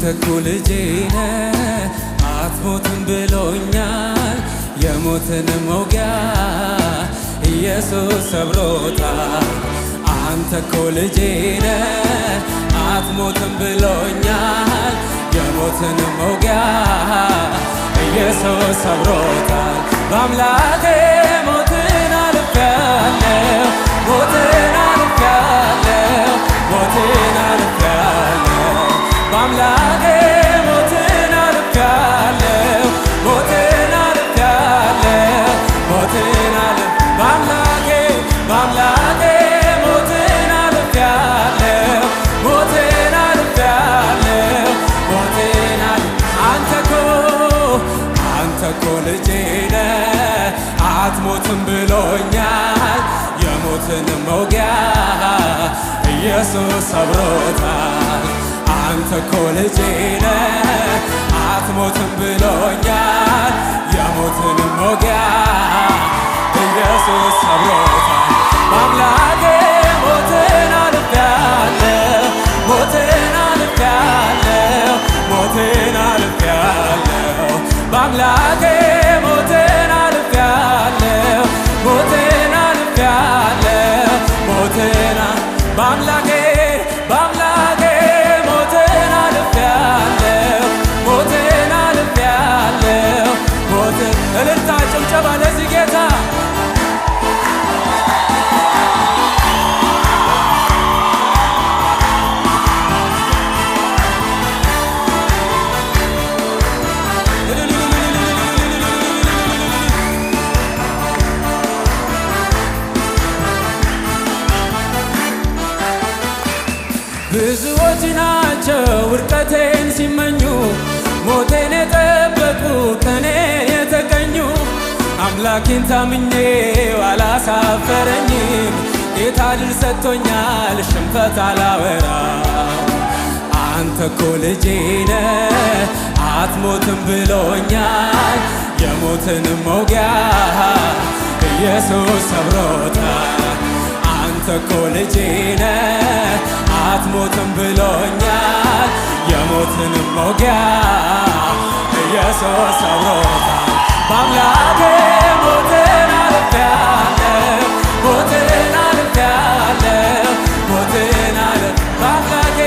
እኮ ልጄ ነህ አትሞትም ብሎኛል የሞትን መውጊያ ኢየሱስ ሰብሮታል። አንተ እኮ ልጄ ነህ አትሞትም ብሎኛል የሞትን መውጊያ ኢየሱስ ሰብሮታል። በአምላኬ ሞትን አልፌአለሁ ሞትን አልፌአለሁ ሞትን አልፌአለሁ በአምላኬ ሞትን አልፌአለሁ ሞትን አልፌአለሁ ሞትን በአምላኬ ሞትን አልፌአለሁ ሞትን አልፌአለሁ ሞትን አንተ እኮ ልጄ ነህ አትሞትም ብሎኛል የሞትን መውጊያ ኢየሱስ ሰብሮታል። አንተ እኮ ልጄ ነህ አትሞትም ብሎኛል የሞትን መውጊያ ኢየሱስ ሰብሮታል። በአምላኬ ሞትን አልፌአለሁ ሞትን አልፌአለሁ ሞትን አልፌአለሁ በአምላኬ ሞትን አልፌአለሁ ሞትን አልፌአለሁ ሞትን በአምላኬ ሞትን አልፌአለሁ ሞትን አልፌአለሁ ሞትን እልልታ ጭብጨባ ለዚህ ጌታ ብዙዎች ናቸው ውድቀቴን ሲመኙ ሞቴን የጠበቁ ከኔን የተቀኙ አምላኬን ታምኜው አላሳፈረኝም ጌታ ድል ሰጥቶኛል ሽንፈት አላወራም። አንተ እኮ ልጄ ነህ አትሞትም ብሎኛል የሞትን መውጊያ ኢየሱስ ሰብሮታል። አንተ እኮ ልጄ ነህ አትሞትም ብሎኛል የሞትን መውጊያ ኢየሱስ ሰብሮታል። በአምላኬ ሞትን አልፌአለሁ ሞትን አልፌአለሁ ሞትን በአምላኬ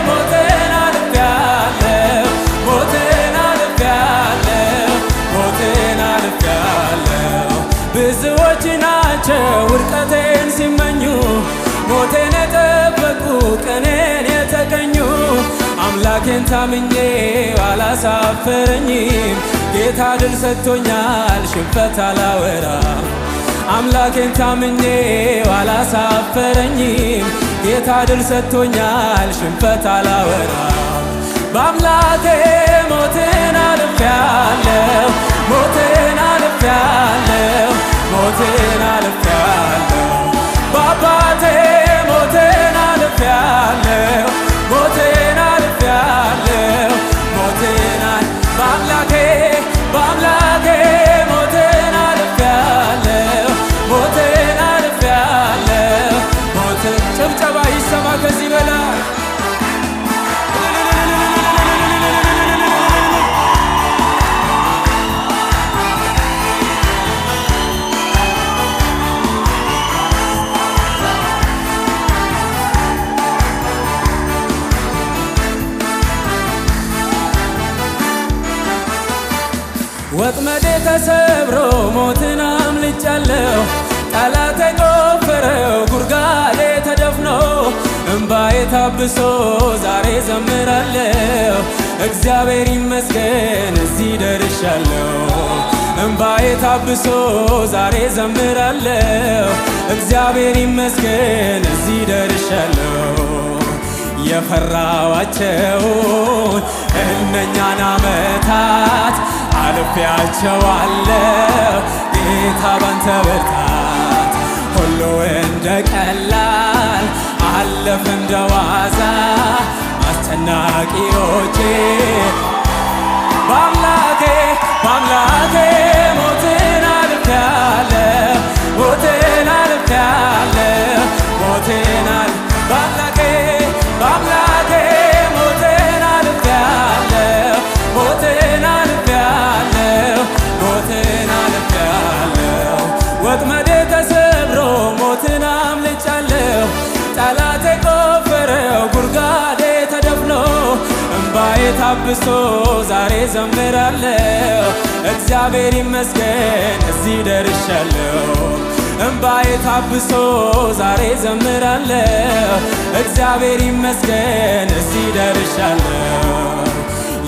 ሞትን አልፌአለሁ ሞትን አልፌአለሁ ሞትን አልፌአለሁ ብዙዎች ናቸው ውድቀቴን ሲመኙ ሞቴን የጠበቁ ቀኔን የተቀኙ አምላኬን ታምኜው አላሳፈረኝም ጌታ ድል ሰጥቶኛል ሽንፈት አላወራም። አምላኬን ታምኜው አላሳፈረኝም ጌታ ድል ሰጥቶኛል ሽንፈት አላወራም። በአምላኬ ሞትን አልፌአለሁ ሞትን አልፌአለሁ ሞትን አልፌአለሁ በአባቴ ሞትን አልፌአለሁ ሞትን አልፌአለሁ ሞትን በአምላኬ ሞትን አልፌአለሁ ሞትን አልፌአለሁ ሞትን ጭብጨባ ይሰማ ከዚህ በላይ ወጥመዴ ተሰብሮ ሞትን አምልጫለሁ ጠላቴ ቆፈረው ጉድጓዴ ተደፍኖ እምባዬ ታብሶ ዛሬ ዘምራለሁ እግዚአብሔር ይመስገን እዚህ ደርሻለሁ። እምባዬ ታብሶ ዛሬ ዘምራለሁ እግዚአብሔር ይመስገን እዚህ ደርሻለሁ። የፈራኋቸውን እነኛን ዓመታት አልፌያቸዋለሁ ጌታ ባንተ ብርታት ሁሉ እንደ ቀላል አለፈ እንደ ዋዛ አስጨናቂዎቼ በአምላኬ ሞትን አልፌአለሁ ሞትን አልፌአለሁ ሞትን በአምላኬ ታብሶ ዛሬ ዘምራለሁ። እግዚአብሔር ይመስገን እዚህ ደርሻለሁ። እምባዬ ታብሶ ዛሬ ዘምራለሁ። እግዚአብሔር ይመስገን እዚህ ደርሻለሁ።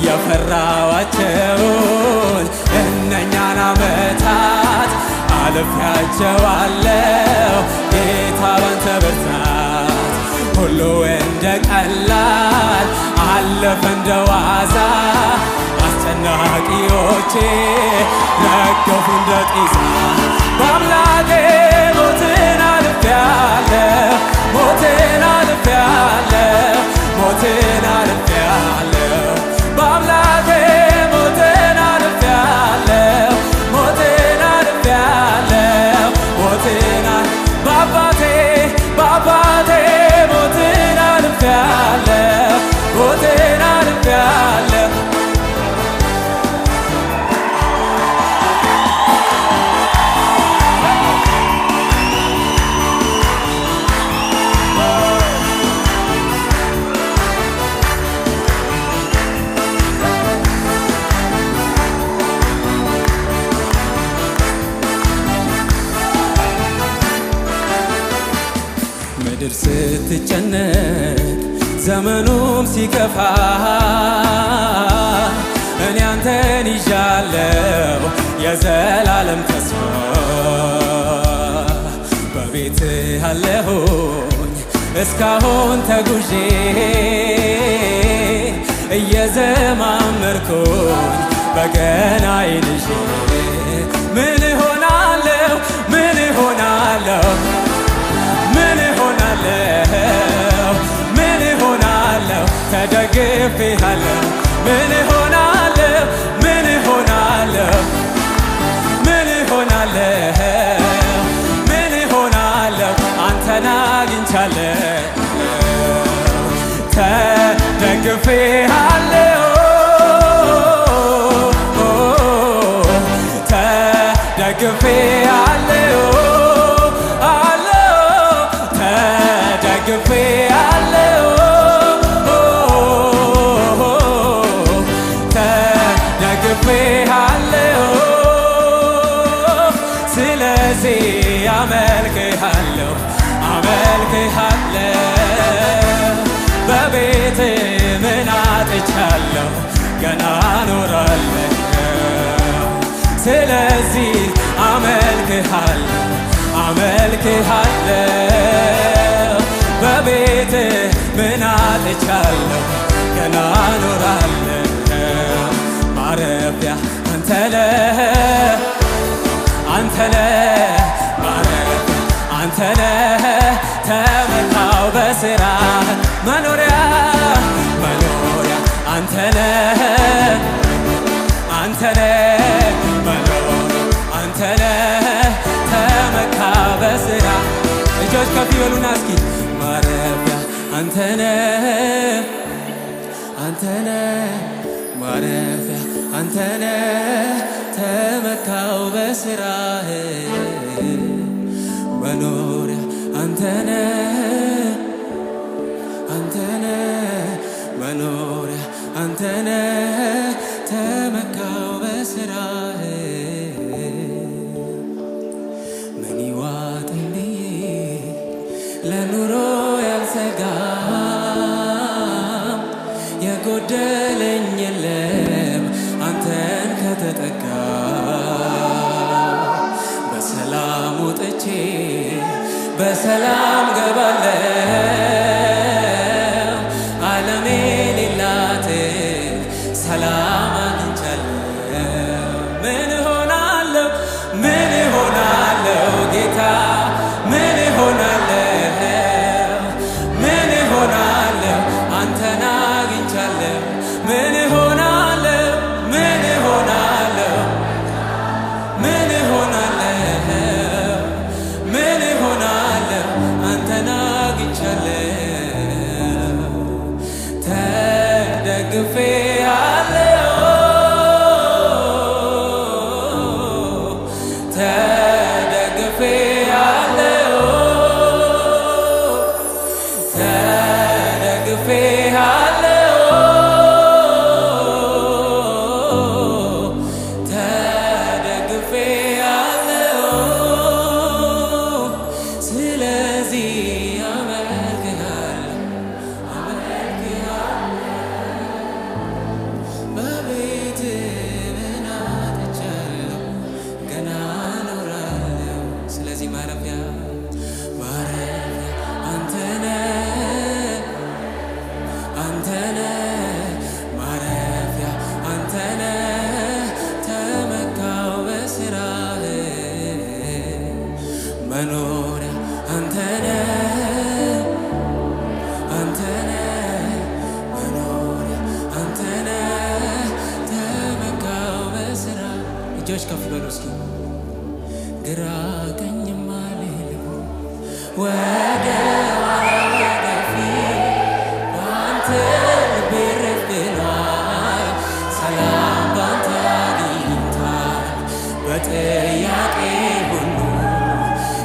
የፈራኋቸውን እነኛን ዓመታት አልፌያቸዋለሁ። ጌታ ባንተ ብርታት ሁሉ እንደ ቀላል አለፈ እንደ ዋዛ። አስጨናቂዎቼ ረገፉ እንደ ጤዛ። በአምላኬ ሞትን አልፌያለሁ፣ ሞትን አልፌያለሁ፣ ሞትን አልፌያለሁ። በአምላኬ ሞትን አልፌያለሁ፣ ሞትን አልፌያለሁ፣ ሞትን በአባቴ ሞትን አልፌያለሁ፣ ሞትን አልፌያለሁ። ምድር ስትጨነቅ ዘመኑም ሲከፋ እኔ አንተን ይዣለሁ የዘላለም ተስፋ። በቤትህ አለሁኝ እስካሁን ተጉዤ እየዘማመርኩኝ በገናዬን ይዤ ምን እሆናለሁ ምን እሆናለሁ ምን እሆናለሁ ምን እሆናለሁ ተደግፌሃለሁ። ምን እሆናለሁ ምን እሆናለሁ ምን እሆናለሁ ምን እሆናለሁ አንተን አግኝቻለሁ። ተደግፌሃለሁ ተደግፌሃለሁ ተደግፌሃለሁ ተደግፌሃለሁ። ስለዚህ አመልክሃለሁ አመልክሃለሁ። በቤትህ ምን አጥቻለሁ ገና እኖራለሁ። ስለዚህ አመልክሃለሁ አመልክሃለሁ። በቤትህ ምን አጥቻለሁ ገና እኖራለሁ። ማረፊያ አንተ ነህ አንተ ነህ ማረፊያ አንተ ነህ። ተመካው በሥራህ መኖሪያ መኖሪያ አንተ ነህ አንተ ነህ መኖሪያ አንተ ነህ። ተመካ በሥራ እጆች ከፍ ይበሉና እስኪ ማረፊያ አንተ ነህ አንተ ነህ ማረፊያ አንተ ነህ። ተመካው በሥራህ መኖሪያ አንተ ነህ አንተ ነህ መኖሪያ አንተ ነህ። ተመካው በሥራህ ምን ይዋጠኝ ብዬ ለኑሮ ያልሰጋም የጎደለኝ የለም አንተን ከተጠጋ። በሰላም ወጥቼ በሰላም ገባለሁ። ዓለም የሌላትን ሰላም አግኝቻለሁ። ምን እሆናለሁ ምን እሆናለሁ ጌታ ምን እሆናለሁ ምን እሆናለሁ አንተን አግኝቻለሁ። ምን እሆናለሁ ምን እሆናለሁ ምን እሆናለሁ ምን እሆናለሁ አንተን አግኝቻለሁ። ተደግፌሃለሁ ተደግፌሃለሁ ተደግፌሃለሁ መኖሪያ አንተነህ አንተነህ መኖሪያ አንተነህ ተመካው በስራ እጆች ከፍ በሉ እስኪ ግራ ቀኝም አልልም ወደ ኋላ ወደፊት ባንተ ልቤ ረፍ ብሏል ሰላም ባንተ አግኝቷል በጥያቄ ሁሉ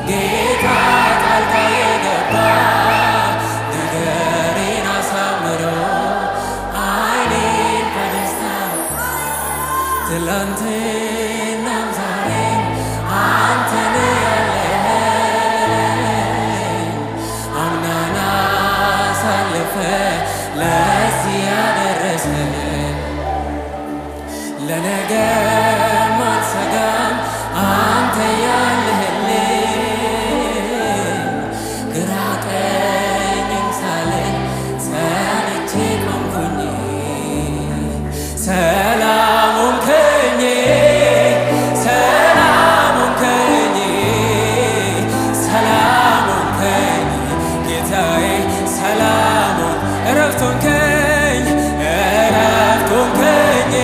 ጌታ ጣልቃ የገባ ነገሬን አሳምሮ ዓይኔን በደስታ ትላንትናም ዛሬም አንተ ነህ ያለኸኝ አምናን አሳልፈህ ለዚህ ያደረሰኝ ለነገም አልሰጋም አንተ ያለህልኝ ግራ ቀኝም ሳልል ጸንቼ ቆምኩኝ ሰላም ሆንከኝ ሰላም ሆንከኝ ሰላም ሆንከኝ ጌታዬ ሰላም ሆንከኝ እረፍት ሆንከኝ እረፍት ሆንከኝ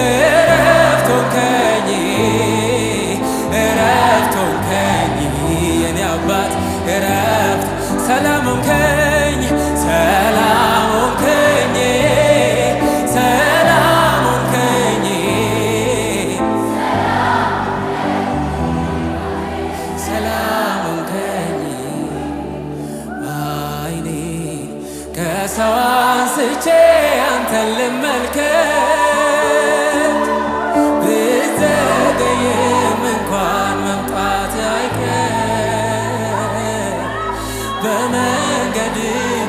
እረፍት ሆንከኝ እረፍት ሆንከኝ የኔ አባት እረፍት ሰላም ሆንከኝ ሰላም ሆንከኝ ሰላም ሆንከኝ ሰላም ሆንከኝ ዓይኔን ከሰው አንስቼ አንተን ልመልከት ብዘገይም እንኳን መምጣት አይቀር በመንገድ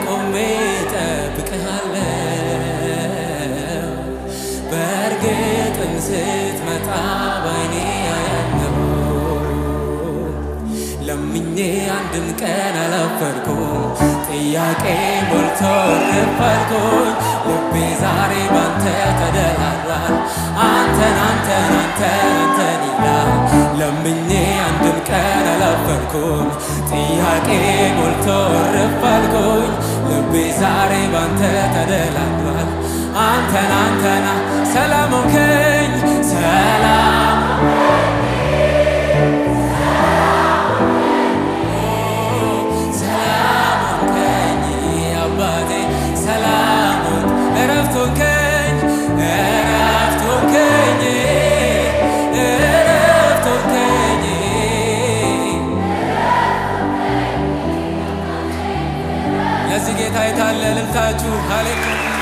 ቆሜ እጠብቅሃለሁ በእርግጥም ስትመጣ ባይኔ አያለሁ ለምኜ አንድም ቀን አላፈርኩም ጥያቄ ሞልቶ እርፍ አልኩኝ ልቤ ዛሬ ባንተ ተደላድሏል አንተን አንተን አንተን አንተን ይላል ለምኜ አንድም ቀን አላፈርኩም ጥያቄ ሞልቶ እርፍ አልኩኝ ልቤ ዛሬ ባንተ ተደላድሏል አንተን አንተን ሰላም ሆንከኝ ሰላም ሰላም ሆንከኝ አባቴ ሰላም እረፍት ሆንከኝ እረፍት ሆንከኝ እረፍት ሆንከኝ ለዚህ ጌታ የታለ እልልታችሁ ሃሌሉያ